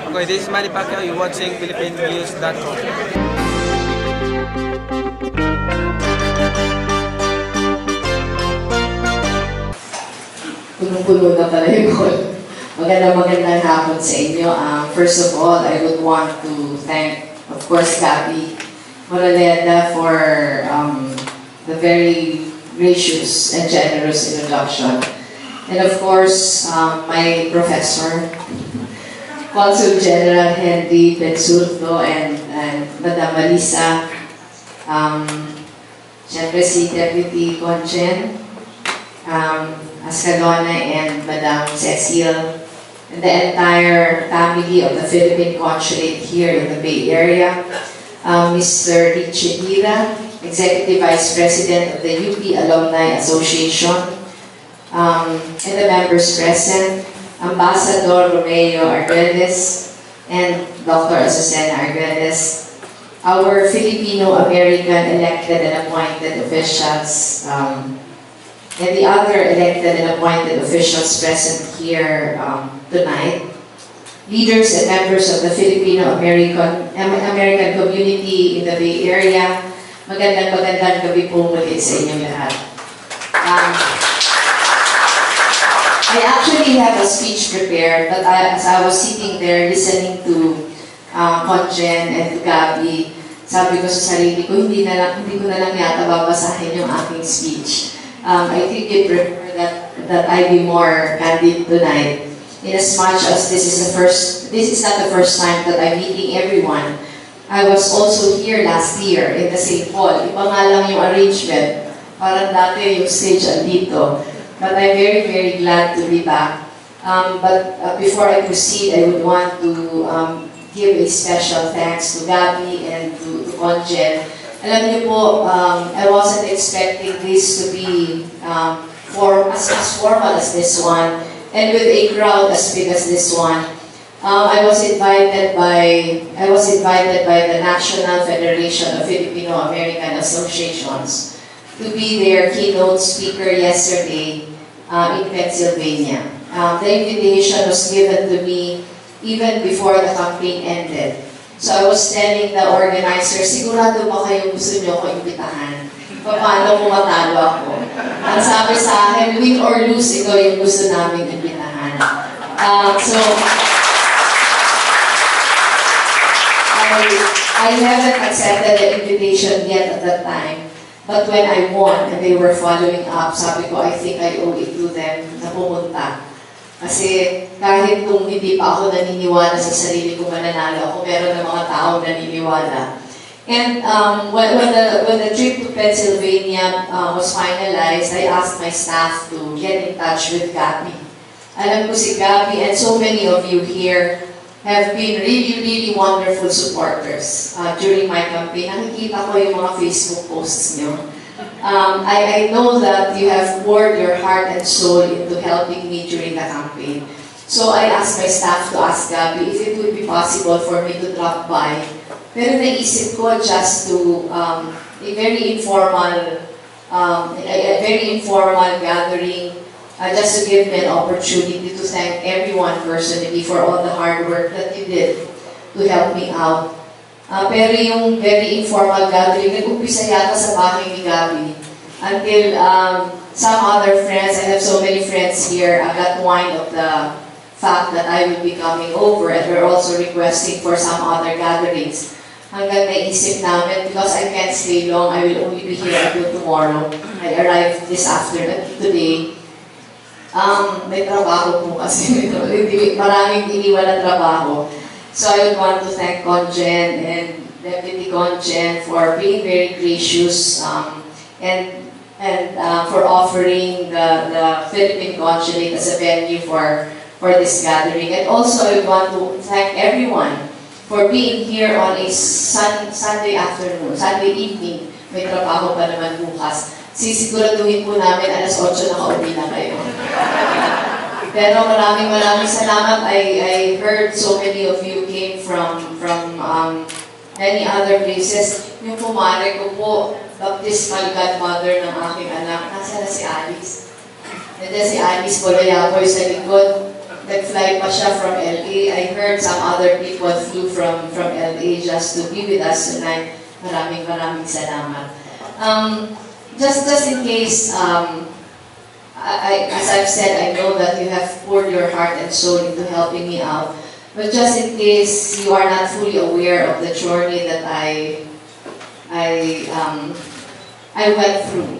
Okay, this is Manny Pacquiao. You're watching PhilippineNews.com. Punong-puno na pala yung call. Magandang hapon sa inyo. First of all, I would want to thank, of course, Gabby Moraleda for the very gracious and generous introduction. And of course, my professor, Consul General Henry Pensurto and Madam Marisa, siyempre si Deputy Conchen, Ascalona and Madam Cecile, and the entire family of the Philippine Consulate here in the Bay Area, Mr. Richie Hira, Executive Vice President of the UP Alumni Association, and the members present, Ambassador Romeo Arguelles and Dr. Azucena Arguelles, our Filipino-American elected and appointed officials, and the other elected and appointed officials present here tonight, leaders and members of the Filipino-American community in the Bay Area, magandang gabi po muli sa inyong lahat. I actually have a speech prepared, but as I was sitting there listening to Conjen and to Gabby, sabi ko sa sarili ko, hindi ko na lang yata babasahin yung aking speech. I think you prefer that I be more candid tonight, in as much as this is not the first time that I'm meeting everyone. I was also here last year in the same hall. Iba nga lang yung arrangement. Parang dati yung stage andito. But I'm very, very glad to be back. But before I proceed, I would want to give a special thanks to Gabby and to Conjen. Alam niyo po, I wasn't expecting this to be as formal as this one, and with a crowd as big as this one. I was invited by the National Federation of Filipino-American Associations to be their keynote speaker yesterday in Pennsylvania. The invitation was given to me even before the campaign ended. So I was telling the organizer, sigurado ba kayo gusto niyo ako imbitahan? Paano kung matalo ako? Ang sabi sa akin, win or lose, ikaw yung gusto namin imbitahan. So, I haven't accepted the invitation yet at that time. But when I won and they were following up, sabi ko, I think I owe it to them na pumunta. Kasi kahit kung hindi pa ako naniniwala sa sarili kong mananalo ako, meron ng mga taong naniniwala. And when the trip to Pennsylvania was finalized, I asked my staff to get in touch with Gabby. Alam ko si Gabby and so many of you here have been really, really wonderful supporters during my campaign. Nakikita ko yung mga Facebook posts niyo. I know that you have poured your heart and soul into helping me during the campaign. So I asked my staff to ask Gabby if it would be possible for me to drop by. Pero naisip ko just to a very informal gathering, just to give me an opportunity to thank everyone personally for all the hard work that you did to help me out. Pero yung very informal gathering, nag-umpisa yata sa bahay ni Gabby. Until some other friends, I have so many friends here, got wind of the fact that I will be coming over, and we're also requesting for some other gatherings. Hanggang naisip namin, because I can't stay long, I will only be here until tomorrow. I arrived this afternoon, today. May trabaho po kasi, maraming iniwan na trabaho. So I would want to thank Conjen and Deputy Conjen for being very gracious and for offering the Philippine Consulate as a venue for this gathering. And also I would want to thank everyone for being here on a Sunday afternoon, Sunday evening. May trabaho pa naman bukas. Sisiguraduhin po namin alas 8 nakauwi na kayo. Pero maraming salamat. I heard so many of you came from many other places. Yung kumare ko po, baptismal godmother ng aking anak, nasa na si Alice. And then si Alice Bolayapoy sa likod. nag-fly pa siya from LA. I heard some other people flew from LA just to be with us tonight. Maraming salamat. Just in case, as I've said, I know that you have poured your heart and soul into helping me out. But just in case you are not fully aware of the journey that I went through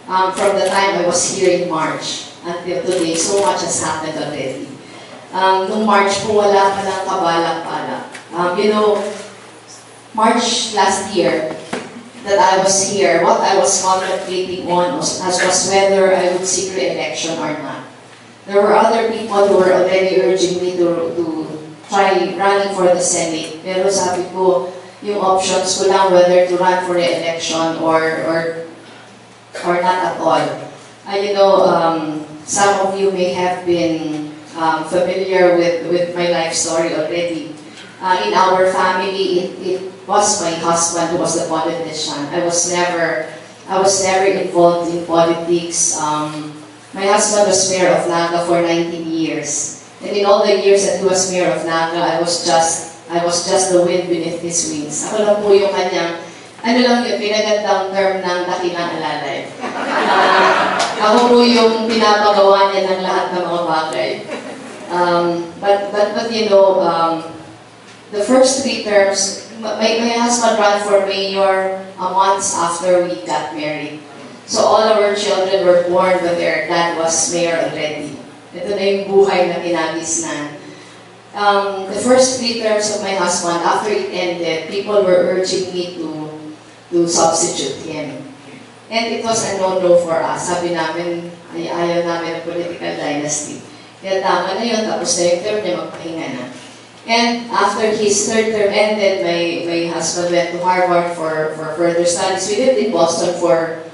from the time I was here in March until today, so much has happened already. Nung March po, wala pa lang kabalak-balak. You know, March last year, that I was here, what I was contemplating on was whether I would seek re-election or not. There were other people who were already urging me to try running for the Senate. Pero sabi ko, yung options ko lang whether to run for re-election or not at all. You know, some of you may have been familiar with my life story already. In our family, it was my husband who was the politician. I was never involved in politics. My husband was mayor of Naga for 19 years. And in all the years that he was mayor of Naga, I was just the wind beneath his wings. Ako lang po yung kanyang, pinagandang term ng dakilang alalay. Ako po yung pinapagawa niya ng lahat ng mga bagay. But you know, the first 3 terms, my husband ran for mayor months after we got married. So all of our children were born when their dad was mayor already. Ito na yung buhay na kinagisnan. The first 3 terms of my husband, after it ended, people were urging me to substitute him. And it was a no-no for us. Sabi namin, ayaw namin ng political dynasty. Kaya tama na yun, tapos na yung term niya, magpahinga na. And after his 3rd term ended, my husband went to Harvard for further studies. We lived in Boston for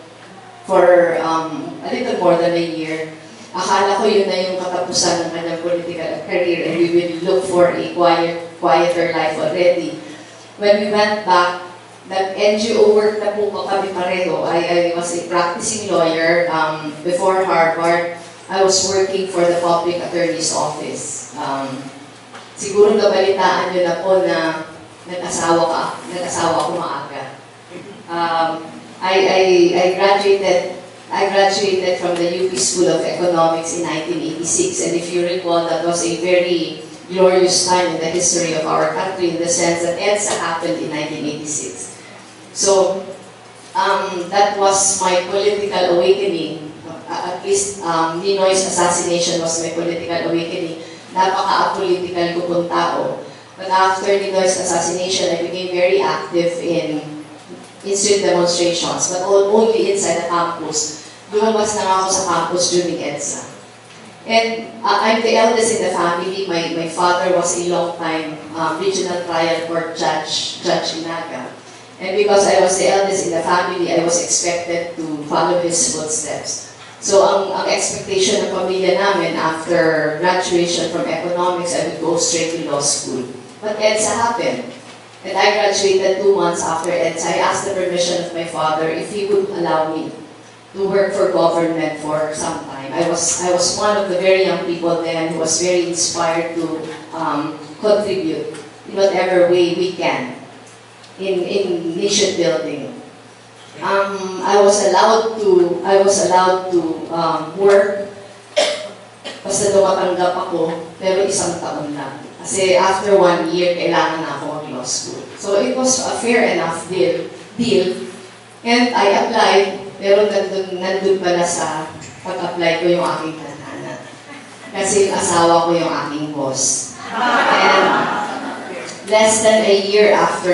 a little more than a year. Akala ko yun na yung katapusan ng kanyang political career and we will look for a quieter life already. When we went back, nag-NGO work na po kami pareho. I was a practicing lawyer before Harvard. I was working for the Public Attorney's Office. Siguro nabalitaan nyo na po na nag-asawa ko maaga. I graduated from the UP School of Economics in 1986, and if you recall, that was a very glorious time in the history of our country in the sense that EDSA happened in 1986. So, that was my political awakening. At least, Ninoy's assassination was my political awakening. Napaka-apolitical ko pong tao. But after Ninoy's assassination, I became very active in street demonstrations, but only inside the campus. Lumabas na ako sa campus during EDSA. And I'm the eldest in the family. My father was a long-time regional trial court judge in Naga. And because I was the eldest in the family, I was expected to follow his footsteps. So ang expectation ng pamilya namin after graduation from economics, I would go straight to law school. But EDSA happened. And I graduated 2 months after EDSA. I asked the permission of my father if he would allow me to work for government for some time. I was one of the very young people then who was very inspired to contribute in whatever way we can in nation building. I was allowed to work basta tumatanggap ako, pero 1 taon lang. Kasi after 1 year, kailangan na ako mag-law school. So it was a fair enough deal. And I applied, pero nandun pala sa pag-apply ko yung aking tadhana. Kasi yung asawa ko yung aking boss. And less than a year after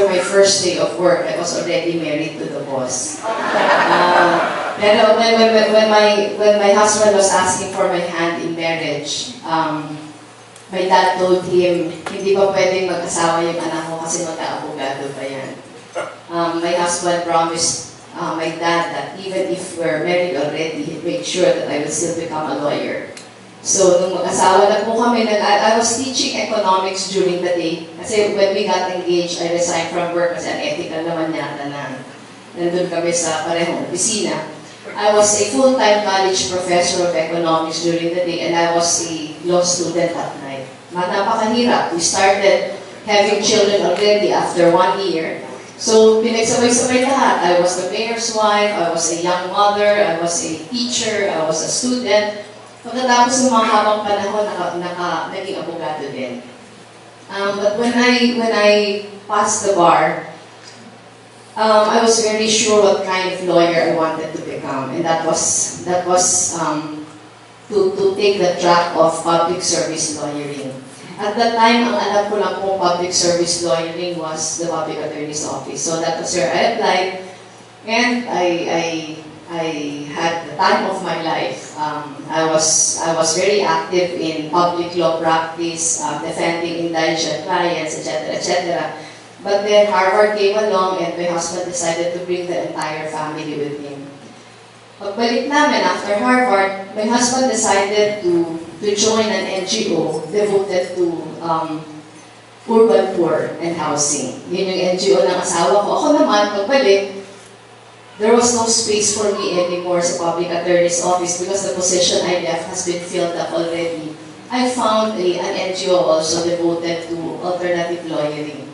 my first day of work, I was already married to the boss. Pero when my husband was asking for my hand in marriage, my dad told him, hindi pa pwedeng mag-asawa yung anak ko kasi magka-abogado pa yan. My husband promised my dad that even if we're married already, he'd make sure that I would still become a lawyer. So, nung mag-asawa na po kami, I was teaching economics during the day. Kasi when we got engaged, I resigned from work kasi unethical naman yata na nandun kami sa parehong opisina. I was a full-time college professor of economics during the day, and I was a law student at night. Napakahirap. We started having children already after 1 year. So, pinagsabay-sabay lahat. I was the mayor's wife, I was a young mother, I was a teacher, I was a student. Pagkatapos ng mga habang panahon, naging abogado din. But when I passed the bar, I was very sure what kind of lawyer I wanted to become, and that was to take the track of public service lawyering. At that time, ang alam ko lang kung public service lawyering was the Public Attorney's Office. So that was where I applied, and I had the time of my life. I was very active in public law practice, defending indigent clients, etc., etc. But then Harvard came along, and my husband decided to bring the entire family with him. Pagbalik namin after Harvard, my husband decided to join an NGO devoted to urban poor and housing. Yun yung NGO ng asawa ko. Ako naman, pagbalik, there was no space for me anymore sa public attorney's office because the position I left has been filled up already. I found an NGO also devoted to alternative lawyering.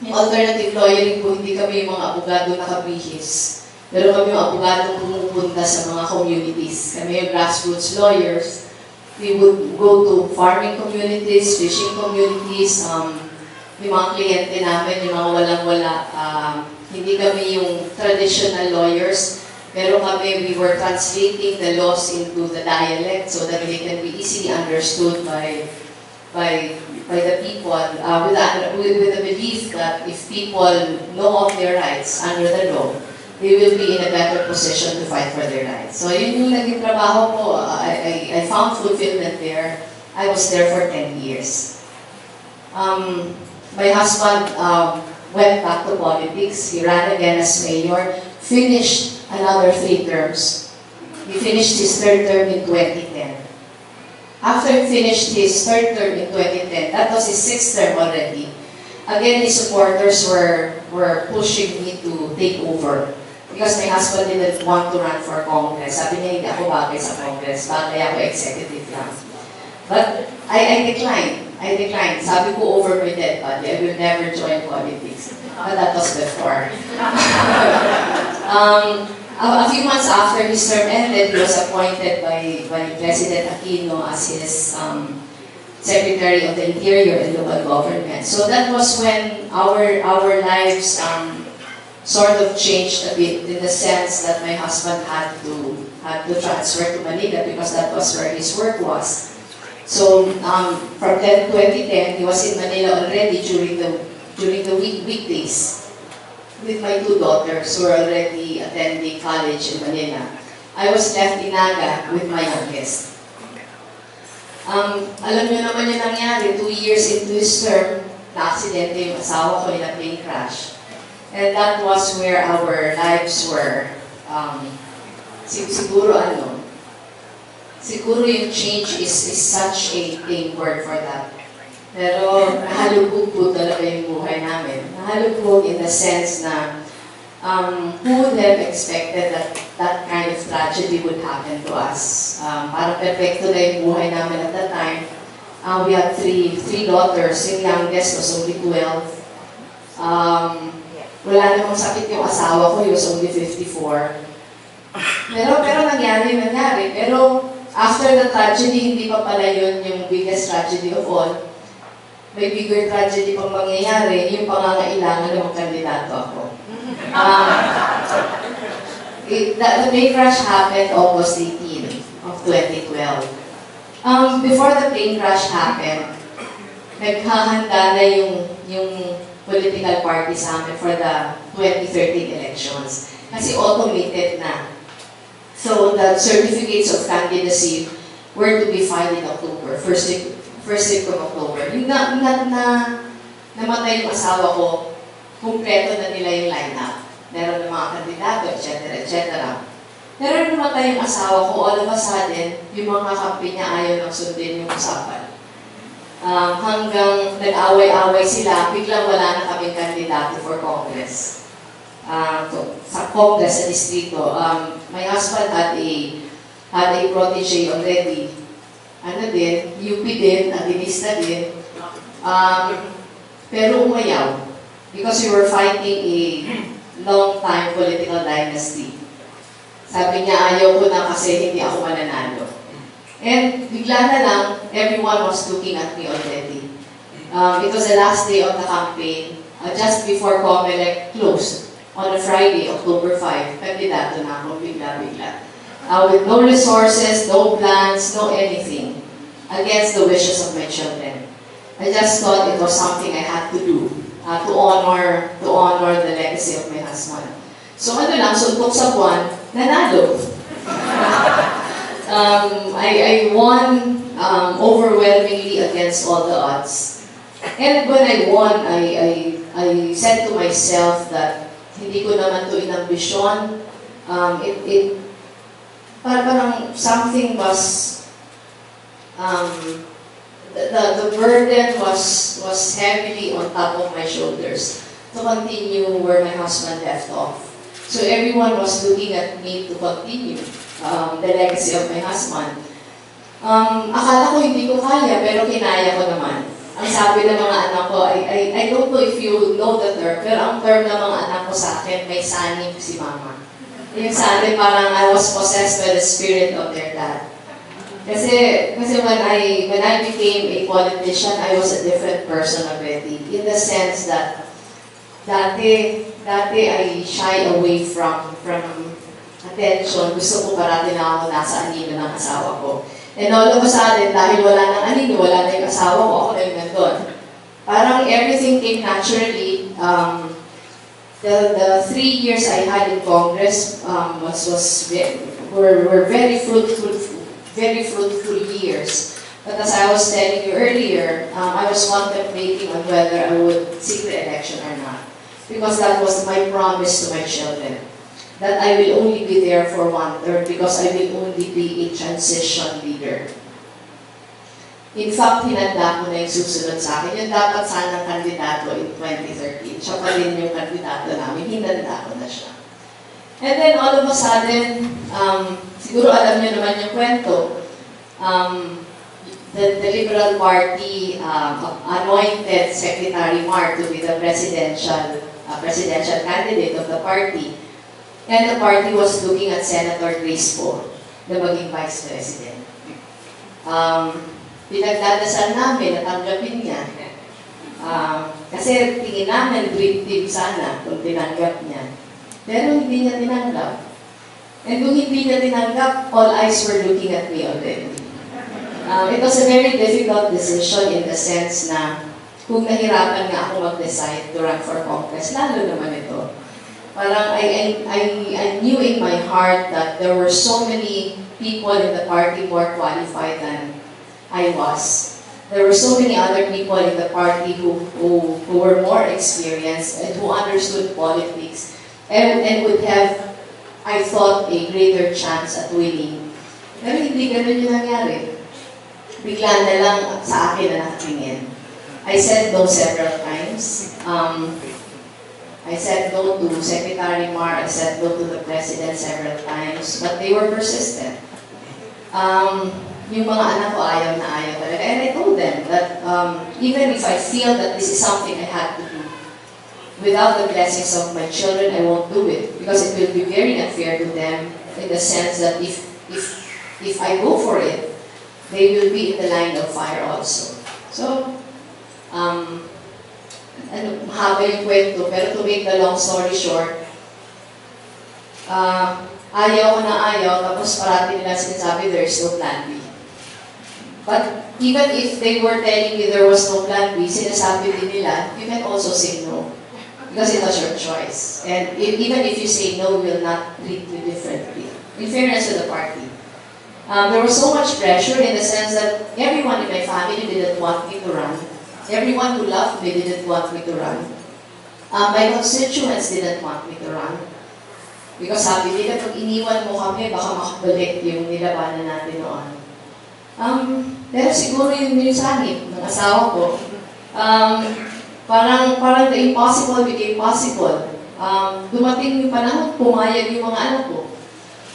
Yung alternative lawyering po, hindi kami yung mga abogado na kabihis. Pero kami yung abogadong pumupunta sa mga communities. Kami yung grassroots lawyers. We would go to farming communities, fishing communities, yung mga kliyente namin, yung mga walang-wala. Hindi kami yung traditional lawyers, pero kami, we were translating the laws into the dialect so that they can be easily understood by the people, with the belief that if people know of their rights under the law, they will be in a better position to fight for their rights. So yun yung naging trabaho ko. I found fulfillment there. I was there for 10 years. My husband went back to politics. He ran again as mayor, finished another 3 terms. He finished his 3rd term in 2010. After he finished his 3rd term in 2010, that was his 6th term already. Again, his supporters were pushing me to take over. Because my husband didn't want to run for Congress. Sabi niya, hindi ako bagay sa Congress. Bagay ako executive lang. But I declined. Sabi ko over my dead body, I will never join politics. But that was before. A few months after his term ended, he was appointed by President Aquino as his Secretary of the Interior and Local Government. So that was when our lives sort of changed a bit in the sense that my husband had to transfer to Manila because that was where his work was. So from 2010, he was in Manila already during the weekdays with my 2 daughters who were already attending college in Manila. I was left in Naga with my youngest. Alam niyo naman yung nangyari, 2 years into his term, na-aksidente yung asawa ko in a plane crash. And that was where our lives were, siguro yung change is such a tame word for that. Pero nahalugog po talaga yung buhay namin. Nahalugog in the sense na who would have expected that kind of tragedy would happen to us. Parang perfecto na yung buhay namin at that time. We had three daughters. Yung youngest was only 12. Wala namang sakit yung asawa ko, he was only 54. Pero nangyari. Pero after the tragedy, hindi pa pala yun yung biggest tragedy of all. May bigger tragedy pang mangyayari, yung pangangailangan ng kandidato ako. The plane crash happened August 18 of 2012. Before the plane crash happened, naghahanda na yung political party sa amin for the 2013 elections. Kasi automated na. So the certificates of candidacy were to be filed in October, first week of October. Yung namatay yung asawa ko, kumpleto na nila yung lineup. Meron ng mga kandidato, etc., etc. Pero nung namatay yung asawa ko, all of a sudden, yung mga kakampi niya ayaw nang sundin yung usapan. Hanggang nag-away-away sila, biglang wala na kaming kandidato for Congress. Sa Congress, sa distrito. My husband had a protege already ano din, UP din, Adelista din. Pero umayaw. Because we were fighting a long-time political dynasty. Sabi niya, ayaw ko na kasi hindi ako mananalo. And bigla na lang, everyone was looking at me already. It was the last day of the campaign, just before COMELEC closed. On a Friday, October 5, kandidato na ako, bigla-bigla. With no resources, no plans, no anything. Against the wishes of my children. I just thought it was something I had to do to honor the legacy of my husband. So ano lang, suntok sa buwan, nanalo. I won overwhelmingly against all the odds. And when I won, I said to myself that hindi ko naman to inambisyon. Parang something was the burden was heavily on top of my shoulders to continue where my husband left off. So everyone was looking at me to continue the legacy of my husband. Akala ko hindi ko kaya, pero kinaya ko naman. Ang sabi ng mga anak ko, I don't know if you know the term, pero ang term ng mga anak ko sa akin, may sanib si mama. Yung sanib, parang I was possessed by the spirit of their dad. Kasi when I became a politician, I was a different person already. In the sense that dati I shy away from attention. Gusto ko parati na ako nasa anino ng asawa ko. And all of a sudden, dahil wala nang anino, wala na yung asawa ko, ako na yung nandun. Parang everything came naturally. The 3 years I had in Congress were very fruitful years. But as I was telling you earlier, I was contemplating on whether I would seek re-election or not. Because that was my promise to my children. That I will only be there for 1 term because I will only be a transition leader. In fact, hinanda ko na yung susunod sa akin. Yung dapat sanang kandidato in 2013. Siya pa rin yung kandidato namin. Hinanda ko na siya. And then all of a sudden, siguro alam niyo naman yung kwento, the Liberal Party anointed Secretary Mar to be the presidential candidate of the party. And the party was looking at Senator Grace Poe na maging Vice President. Pinagdadasal namin na tanggapin niya. Kasi tingin namin, dream team sana kung tinanggap niya. Pero hindi niya tinanggap. And kung hindi niya tinanggap, all eyes were looking at me already. It was a very difficult decision in the sense na kung nahirapan nga ako mag-decide to run for Congress, lalo naman ito. Parang I knew in my heart that there were so many people in the party more qualified than I was. There were so many other people in the party who were more experienced and who understood politics and would have, I thought, a greater chance at winning. Pero hindi ganun yung nangyari. Bigla na lang sa akin na nakatingin. I said no several times. I said no to Secretary Mar, I said no to the President several times, but they were persistent. Yung mga anak ko ayaw na ayaw talaga. And I told them that even if I feel that this is something I had to do, without the blessings of my children, I won't do it. Because it will be very unfair to them in the sense that if I go for it, they will be in the line of fire also. So, mahaba yung kwento, pero to make the long story short, ayaw ko na ayaw, tapos parati nila sinasabi, there's no plan B. But even if they were telling me there was no plan B, sinasabi din nila, you can also say no. Because it was your choice. And even if you say no, we will not treat you differently. In fairness to the party. There was so much pressure in the sense that everyone in my family didn't want me to run. Everyone who loved me didn't want me to run. My constituents didn't want me to run. Because sabi nila, pag iniwan mo kami, baka makabalik yung nilabanan natin noon. Pero siguro yun yung sanib ng asawa ko. Parang the impossible became possible. Dumating yung panahon, pumayag yung mga anak ko.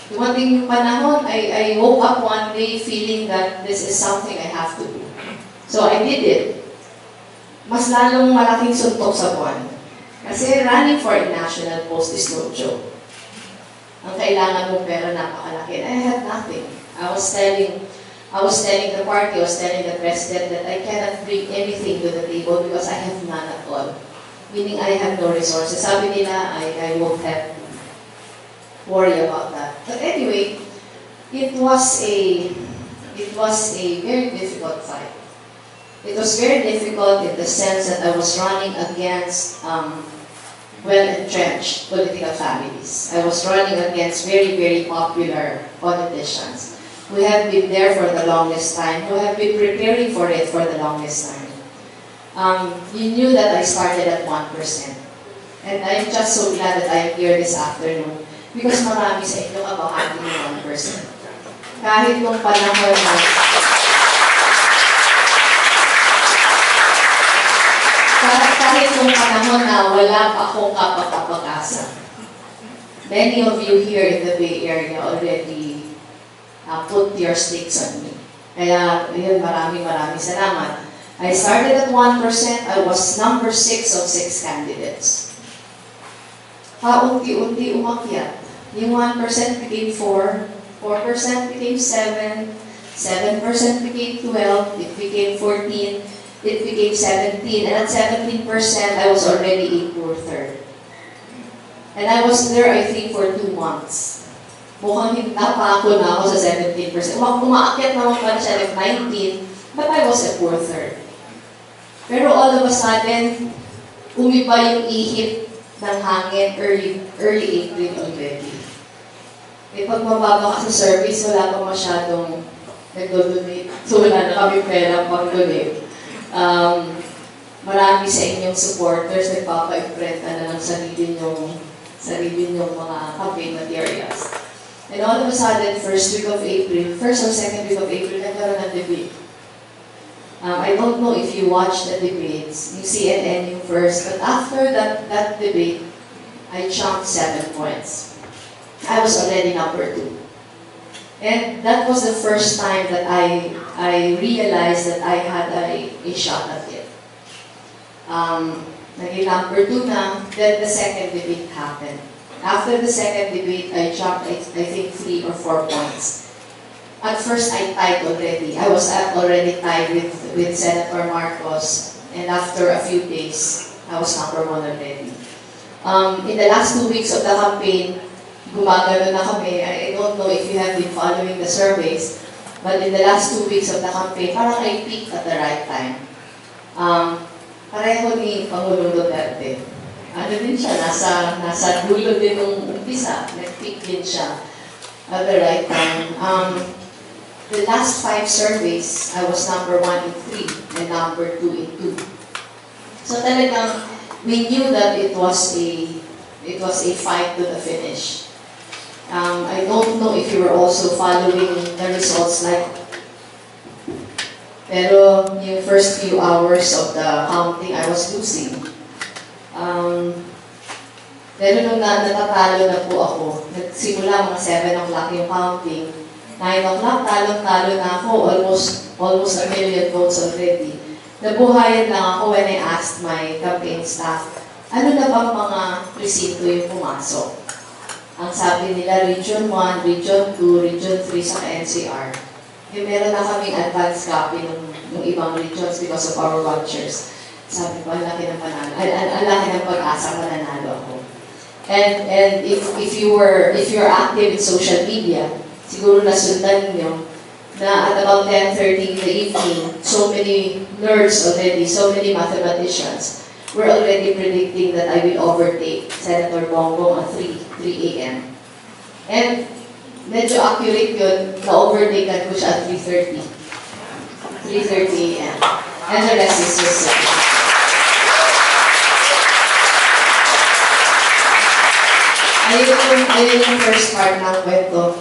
Dumating yung panahon, I woke up one day feeling that this is something I have to do. So I did it. Mas lalong malaking suntok sa buwan. Kasi running for a national post is no joke. Ang kailangan mong pera napakalaki. I had nothing. I was telling the party, I was telling the president that I cannot bring anything to the table because I have none at all. Meaning I have no resources. Sabi nila, I won't have to worry about that. But anyway, it was a very difficult fight. It was very difficult in the sense that I was running against well-entrenched political families. I was running against very, very popular politicians who have been there for the longest time, who have been preparing for it for the longest time. You knew that I started at 1%. And I'm just so glad that I'm here this afternoon because marami sa inyo kabahagi ng 1%. Kahit nung panahon na wala pa akong kapag-asa. Many of you here in the Bay Area already put your stakes on me. Kaya, yun, maraming salamat. I started at 1%, I was number 6 of 6 candidates. Paunti-unti umakyat. Yung 1% became 4%, 4% became 7%, 7% became 12%, it became 14%, it became 17%, and at 17%, I was already a poor third. And I was there, I think, for 2 months. Mukhang napako na ako sa 17%. Umaakyat naman pala siya ng 19%, but I was a poor third. Pero all of a sudden, umiba yung ihip ng hangin early April already. Eh, pag mababa ka sa service, wala pa masyadong nag-donate. So, wala na kami pera pag-donate. Marami sa inyong supporters nagpapa-imprenta na ng sarili nyong mga campaign materials. And all of a sudden, first or second week of April, nagkaroon ng debate. I don't know if you watched the debates, yung CNN yung first, but after that debate, I jumped 7 points. I was already number 2. And that was the first time that I realized that I had a shot at it. Naging number 2 na, then the second debate happened. After the second debate, I jumped, I think, 3 or 4 points. At first, I tied already. I was already tied with Senator Marcos, and after a few days, I was number 1 already. In the last 2 weeks of the campaign, gumagano na kami. I don't know if you have been following the surveys, but in the last 2 weeks of the campaign, parang I peaked at the right time. Pareho ni Pangulong Duterte. Ano din siya, nasa dulo din nung umpisa, nag-peak din siya at the right time. The last 5 surveys, I was number 1 in 3 and number 2 in 2. So talagang, we knew that it was a fight to the finish. I don't know if you were also following the results pero yung first few hours of the counting, I was losing. Pero nung natatalo na po ako, nagsimula mga 7 o'clock yung counting, 9 o'clock, talong-talo na ako, almost a million votes already. Nabuhayan lang ako when I asked my campaign staff, ano na bang mga presinto yung pumasok? Ang sabi nila, Region 1, Region 2, Region 3 sa NCR. Eh, meron na kaming advance copy ng ibang regions because of our watchers. Sabi ko, ang laki ng panalo. Ang laki ng pag-asa mananalo ako. And if you're active in social media, siguro nasundan niyo na at about 10:30 in the evening, so many nerds already, so many mathematicians were already predicting that I will overtake Senator Bongbong at 3 a.m. And medyo accurate yun, na-overtaken ko siya at 3:30 a.m. And the rest is history. Ayun yung first part ng kwento.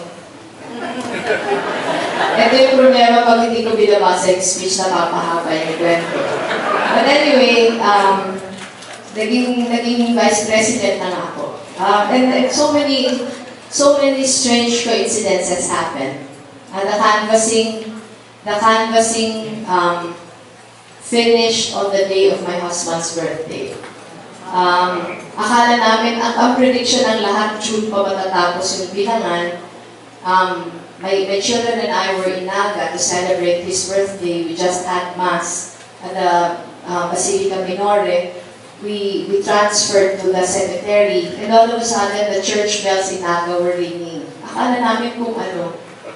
Ito yung problema pag hindi ko binabasa yung speech na papahaba yung kwento. But anyway, naging vice president na ako. And so many so many strange coincidences happened. And the canvassing finished on the day of my husband's birthday. Akala namin, ang prediction ng lahat, June pa matatapos yung bilangan. My children and I were in Naga to celebrate his birthday. We just had Mass at the Basilica Minore. We transferred to the cemetery, and all of a sudden, the church bells in Naga were ringing. Akala namin kung ano.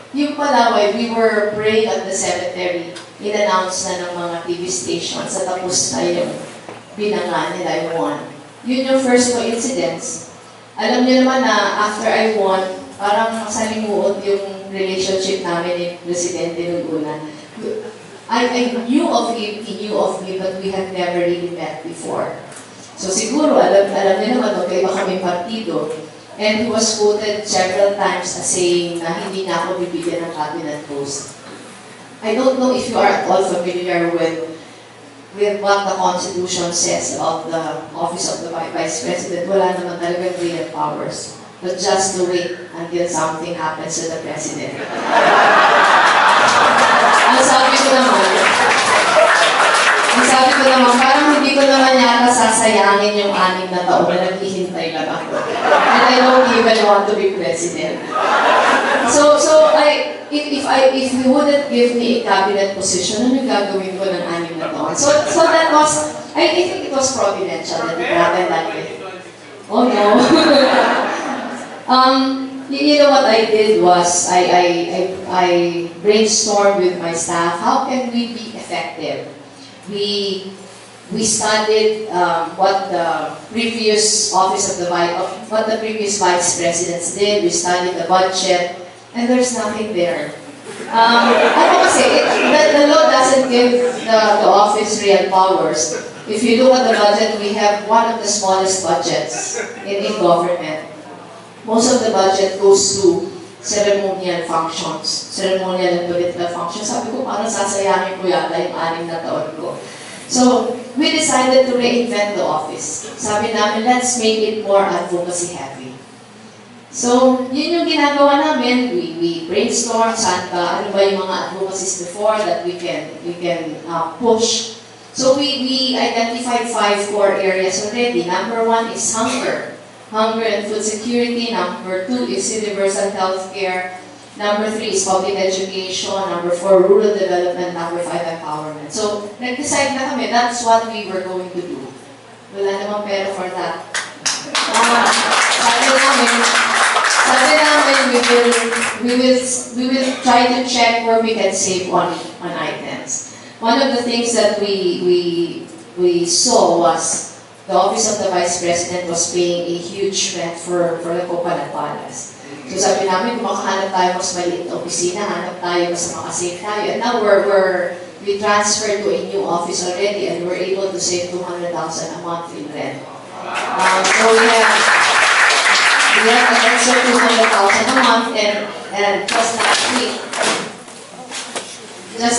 Yung pala, while we were praying at the cemetery, in-announce na ng mga TV stations na tapos na yung binangan and I won. Yun yung first coincidence. Alam niyo naman na after I won, parang salimuot yung relationship namin ni Presidente nung una. I knew of him, he knew of me, but we had never really met before. So siguro, alam niyo naman, magkaiba kaming partido. And he was quoted several times as saying na hindi na ako bibigyan ng cabinet post. I don't know if you are at all familiar with what the Constitution says about the office of the Vice President. Wala naman talagang brilliant powers, but just to wait until something happens to the President. Ang sabi ko naman, parang hindi ko naman yata sasayangin yung 6 na taon na naghihintay lang ako. And I don't even want to be President. So if you wouldn't give me a cabinet position, ano yung gagawin ko ng 6 na taon? So that was, I think it was providential that it happened that way. Oh no. You know what I did was, I brainstormed with my staff, how can we be effective? We studied what the previous previous vice presidents did. We studied the budget, and there's nothing there. The law doesn't give the office real powers. If you look at the budget, we have one of the smallest budgets in government. Most of the budget goes to ceremonial functions, ceremonial and political functions. Sabi ko, parang sasayangin ko yata yung 6 na taon ko. So, we decided to reinvent the office. Sabi namin, let's make it more advocacy heavy. So, yun yung ginagawa namin. We brainstorm, ano ba yung mga advocacies before that we can push. So, we identified 5 core areas already. Number 1 is hunger and food security. Number 2 is universal health care. Number 3 is public education. Number 4, rural development. Number 5, empowerment. So, nag-decide na kami, that's what we were going to do. Wala namang pera for that. Sabi namin, we will try to check where we can save on items. One of the things that we saw was the Office of the Vice President was paying a huge rent for the Coconut Palace. So sabi namin, kung makahanap tayo mas maliit na opisina, hanap tayo mas makasave tayo. And now we transferred to a new office already and we're able to save 200,000 a month in rent. So we have an extra 200,000 a month, and just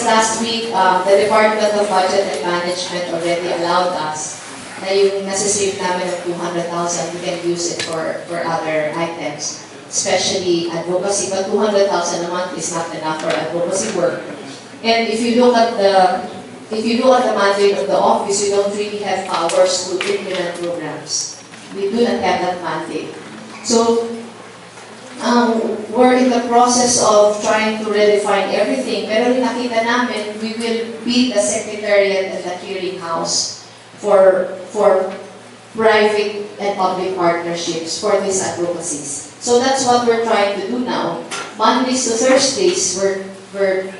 last week, the Department of Budget and Management already allowed us na yung nasa-save namin ng 200,000, we can use it for other items, especially advocacy. But 200,000 a month is not enough for advocacy work. And if you look at the mandate of the office, we don't really have powers to implement programs. We do not have that mandate. So, we're in the process of trying to redefine everything. Pero nakita namin, we will be the secretariat and the clearinghouse for private and public partnerships for these advocacies. So that's what we're trying to do now. Mondays to Thursdays, we're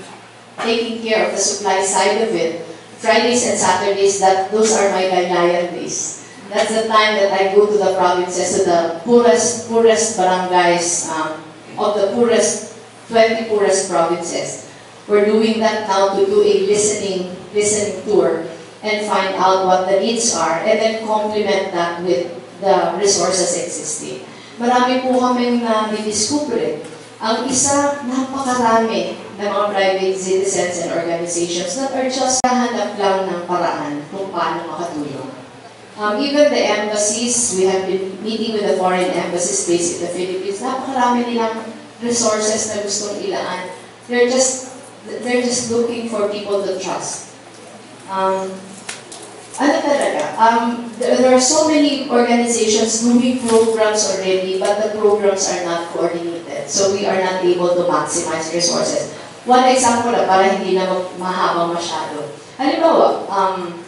taking care of the supply side of it. Fridays and Saturdays, those are my Gaylayan days. That's the time that I go to the provinces, to the poorest barangays of the 20 poorest provinces. We're doing that now to do a listening tour and find out what the needs are, and then complement that with the resources existing. Marami po kaming na-discover. Ang isa, napakarami ng mga private citizens and organizations that are just hanap lang ng paraan kung paano makatulong. Even the embassies, we have been meeting with the foreign embassies based in the Philippines. Napakarami nilang resources na gustong ilaan. They're just looking for people to trust. There are so many organizations doing programs already, but the programs are not coordinated. So we are not able to maximize resources. One example para hindi na mahaba masyado. Halimbawa,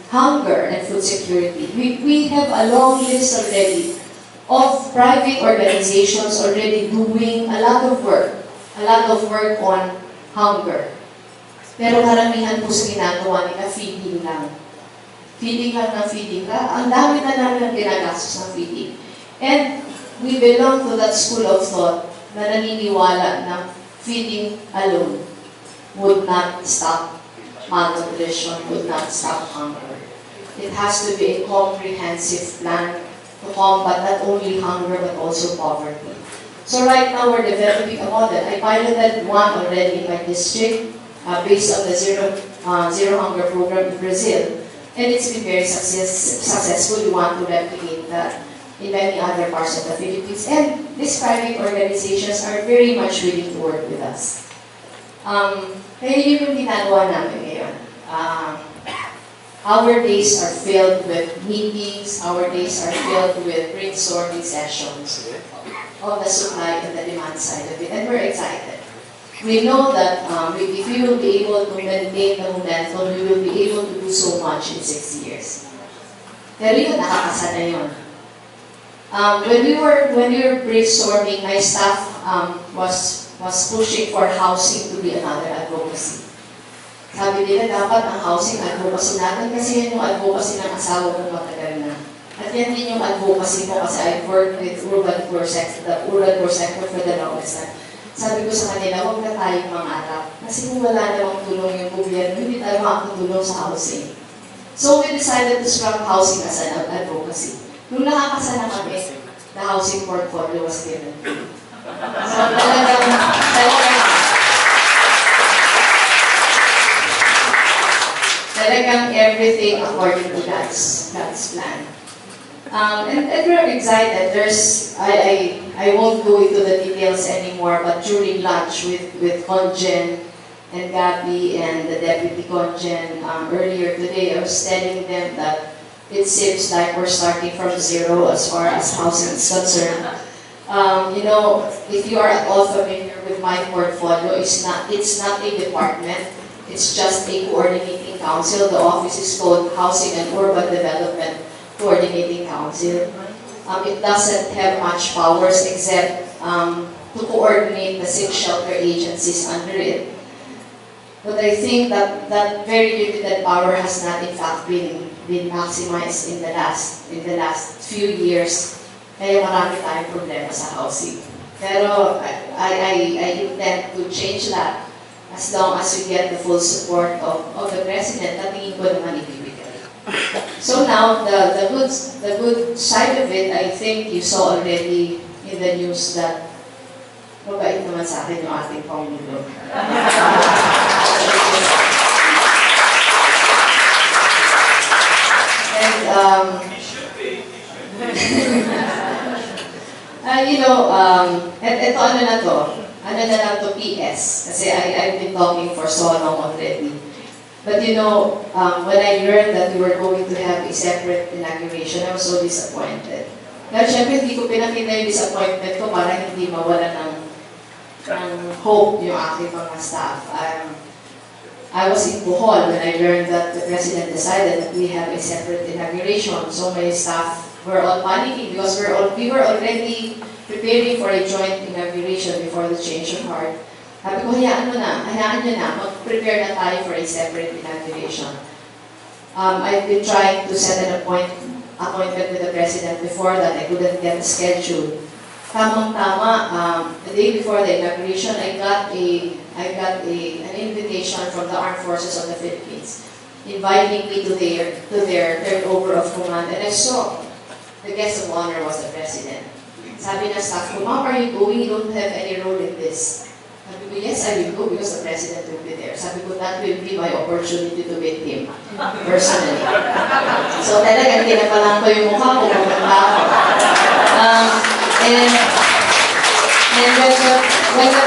hunger and food security. We have a long list already of private organizations already doing a lot of work on hunger. Pero karamihan po sa ginagawa nila, feeding lang. Feeding lang ng feeding ka. Ang dami na namin ang ginagastos ng feeding. And we belong to that school of thought na naniniwala na feeding alone would not stop malnutrition, would not stop hunger. It has to be a comprehensive plan to combat not only hunger but also poverty. So right now we're developing a model. I piloted one already in my district based on the Zero Hunger program in Brazil. And it's been very successful. We want to replicate that in many other parts of the Philippines. And these private organizations are very much willing to work with us. Kaya yun yung ginagawa namin ngayon. Our days are filled with meetings, our days are filled with brainstorming sessions on the supply and the demand side of it, and we're excited. We know that if we will be able to maintain the momentum, we will be able to do so much in 6 years. Pero yun, nakakasana yun. When we were brainstorming, my staff was pushing for housing to be another advocacy. Sabi nila, dapat ang housing advocacy natin kasi yan yung advocacy ng asawa ko matagal na. At yan din yung advocacy ko kasi I've worked with the urban poor sector for the longest time. Sabi ko sa kanila, huwag na tayong mangarap. Kasi kung wala namang tulong yung gobyerno, hindi tayo makakatulong sa housing. So we decided to scrap housing as an advocacy. Nung nakakasana kami, the housing portfolio was given. So talagang everything according to God's plan. And we're excited. I won't go into the details anymore, but during lunch with Conjen and Gabby and the Deputy Conjen earlier today, I was telling them that it seems like we're starting from zero as far as housing is concerned. If you are at all familiar with my portfolio, it's not a department. It's just a coordinating council. The office is called Housing and Urban Development Coordinating Council. It doesn't have much powers except to coordinate the 6 shelter agencies under it. But I think that very limited power has not in fact been maximized in the last few years. Kaya marami tayong problema sa housing. Pero I intend to change that as long as we get the full support of the President na tingin ko naman ibibigay. So now, the good side of it, I think you saw already in the news that mabait naman sa akin yung ating Pangulo. And ito ano na lang to PS, kasi I've been talking for so long already. But when I learned that we were going to have a separate inauguration, I was so disappointed. Dahil syempre hindi ko pinakita yung disappointment ko para hindi mawala ng hope yung aking mga staff. I was in Bohol when I learned that the President decided that we have a separate inauguration. So my staff were all panicking because we were already preparing for a joint inauguration before the change of heart. Sabi ko, hayaan nyo na, mag-prepare na tayo for a separate inauguration. I've been trying to set an appointment with the President before that. I couldn't get a schedule. Tamang-tama, the day before the inauguration, I got an invitation from the Armed Forces of the Philippines, inviting me to their turnover of command, and I saw the guest of honor was the President. Sabi na staff ko, Ma'am, are you going? You don't have any role in this. Sabi ko, yes, I will go because the president will be there. Sabi ko, that will be my opportunity to meet him personally. So talagang tinapalang ko yung mukha ko, pumunta ako. And when the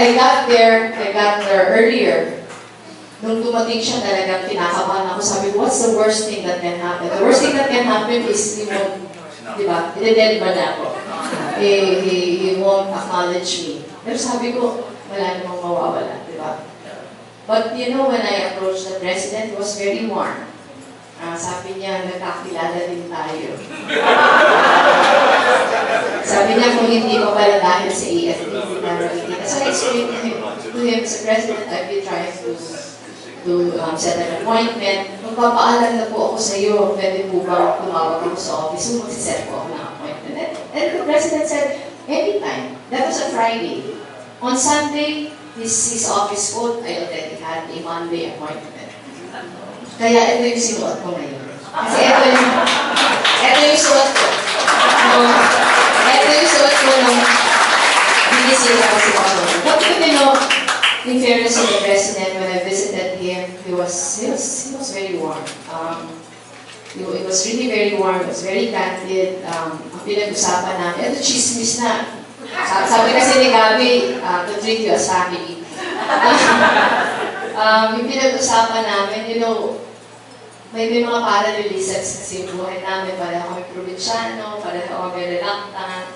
I got there earlier. Nung dumating siya, talagang kinakabahan ako. Sabi ko, what's the worst thing that can happen? The worst thing that can happen is, di ba, i-dead ba na ako? He won't acknowledge me. Pero sabi ko, wala namang mawawala, di ba? But you know, when I approached the president, it was very warm. Sabi niya, nagkakilala din tayo. Sabi niya, kung hindi ko pala dahil sa AFP, hindi na nakikita. So I explained to him, Mr. President, I've been trying to set an appointment. Magpapaalam na po ako sa iyo, pwede po ba tumawag ako sa office, so magsiset po ako ng appointment. And the President said, anytime. That was a Friday. On Sunday, his office called, I already had a Monday appointment. Kaya ito yung sinuot ko ngayon. Kasi ito yung suot ko. Ito yung suot ko nung binisita ko si Paolo. But you know, in fairness to the President, when I visited him, he was very warm. It was really very warm. It was very candid. Ang pinag-usapan namin, ito chismis na. Sabi kasi ni Gabi, to treat you as family. Yung pinag-usapan namin, you know, may mga parallelisms kasi yung buhay namin. Pareho kami probinsyano, pareho kami reluctant,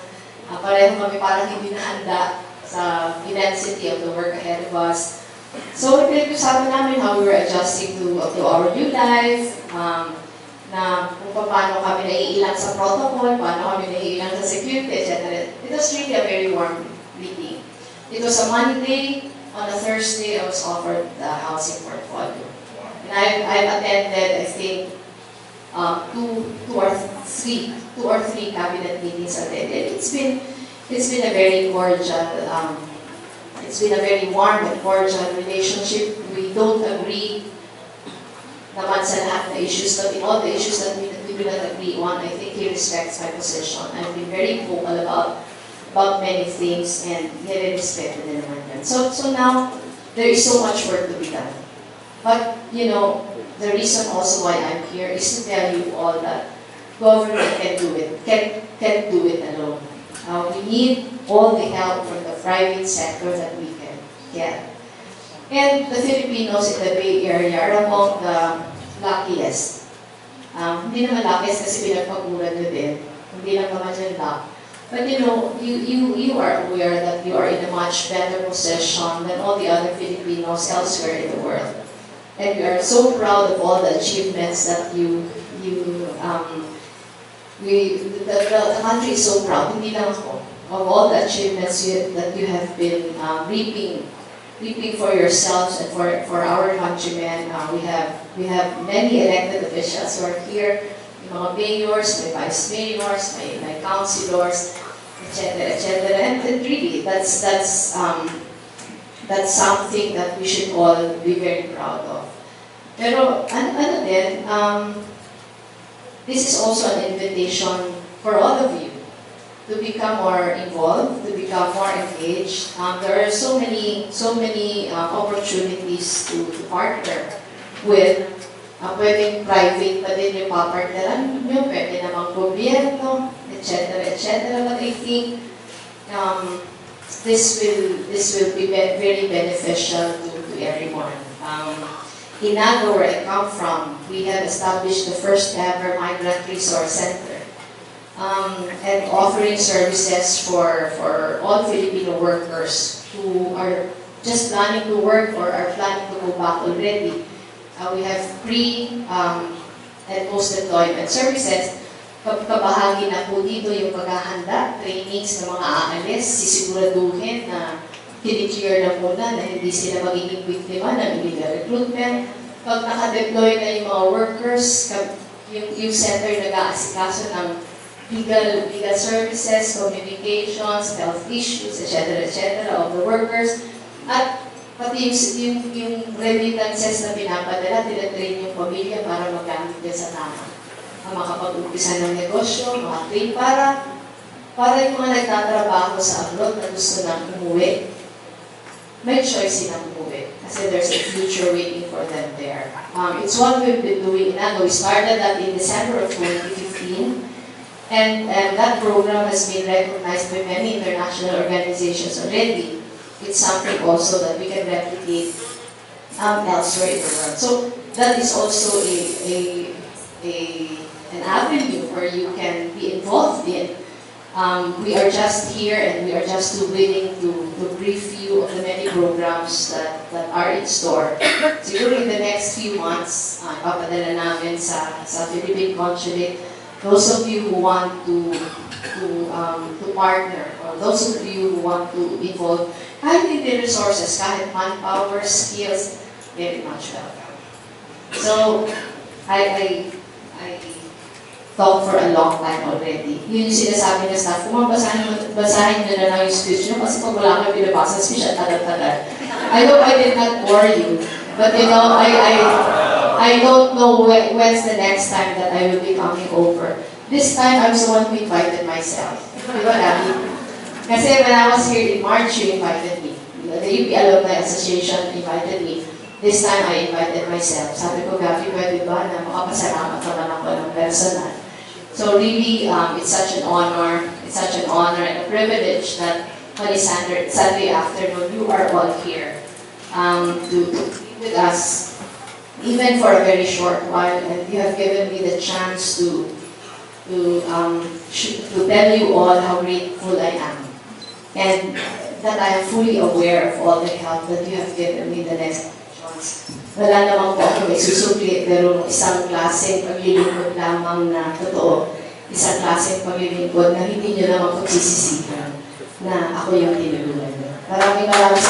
pareho kami parang hindi nahanda sa immensity of the work ahead of us. So, pinag-usapan namin how we were adjusting to our new life, na kung paano kami naiilang sa protocol, paano kami naiilang sa security, etc. It was really a very warm meeting. It was a Monday. On a Thursday, I was offered the housing portfolio. And I've attended, I think, two or three cabinet meetings attended. It's been a very cordial, it's been a very warm and cordial relationship. We don't agree naman sa lahat na issues, but in all the issues that we do not agree on, I think he respects my position. I've been very vocal about many things, and he respected them. So now, there is so much work to be done. But, you know, the reason also why I'm here is to tell you all that government can't do it alone. We need all the help from the private sector that we can get. And the Filipinos in the Bay Area are among the luckiest. Hindi naman luckiest kasi pinagpaguran nyo din. Hindi lang naman yung luck. But you know, you are aware that you are in a much better position than all the other Filipinos elsewhere in the world. And we are so proud of all the achievements that the country is so proud, hindi lang ako, of all the achievements that you have been reaping for yourselves and for our countrymen. We have many elected officials who are here, mga mayors, my vice mayors, my councilors, etc. And really, that's something that we should all be very proud of. Pero this is also an invitation for all of you to become more involved, to become more engaged. There are so many opportunities to partner with. Pwedeng private pa din yung papartneran nyo, pwede namang gobyerno, etc. But I think this will be very beneficial to everyone. In Naga, where I come from, we have established the first ever migrant resource center, and offering services for all Filipino workers who are just planning to work or are planning to go back already. We have pre- and post-deployment services. Kabahagi na po dito yung paghahanda, trainings ng mga aalis, sisiguraduhin na kiniklear na muna na hindi sila magiging biktima ng illegal recruitment. Pag naka-deploy na yung mga workers, yung center nag-aasikaso ng legal services, communications, health issues, etc. of the workers. At pati yung remittances na pinapadala, tinatrain yung pamilya para magamit din sa tama. Makapag-umpisa ng negosyo, mga train para yung mga nagtatrabaho sa abroad na gusto nang umuwi, may choice silang umuwi. Kasi there's a future waiting for them there. It's what we've been doing in Ando. We started that in December of 2015. And that program has been recognized by many international organizations already. It's something also that we can replicate elsewhere in the world. So that is also an avenue where you can be involved in. We are just here and we are just too willing to brief you of the many programs that are in store. Siguro in the next few months, papadala namin sa Philippine Consulate, those of you who want to partner, or those of you who want to involve, kahit hindi resources, kahit manpower, skills, very much welcome. So, I talked for a long time already. Yun yung sinasabi ng staff, kung basahin nyo na lang yung speech nyo, kasi pag wala kayo binabasa speech at tagal-tagal. I hope I did not bore you, but you know, I don't know when's the next time that I will be coming over. This time, I was the one who invited myself. Di ba, Abby? Kasi when I was here in March, you invited me. The UP Alumni Association invited me. This time, I invited myself. Sabi ko, Gabi, pwede ba na makapasalamat naman ako ng personal? So really, it's such an honor and a privilege that on a Sunday afternoon, you are all here to be with us, even for a very short while, and you have given me the chance to tell you all how grateful I am, and that I am fully aware of all the help that you have given me the next months. Wala naman po ako isusukli, pero isang klaseng paglilingkod lamang na totoo, isang klaseng paglilingkod na hindi nyo naman pagsisisihan na ako yung tinulungan nyo. Maraming salamat.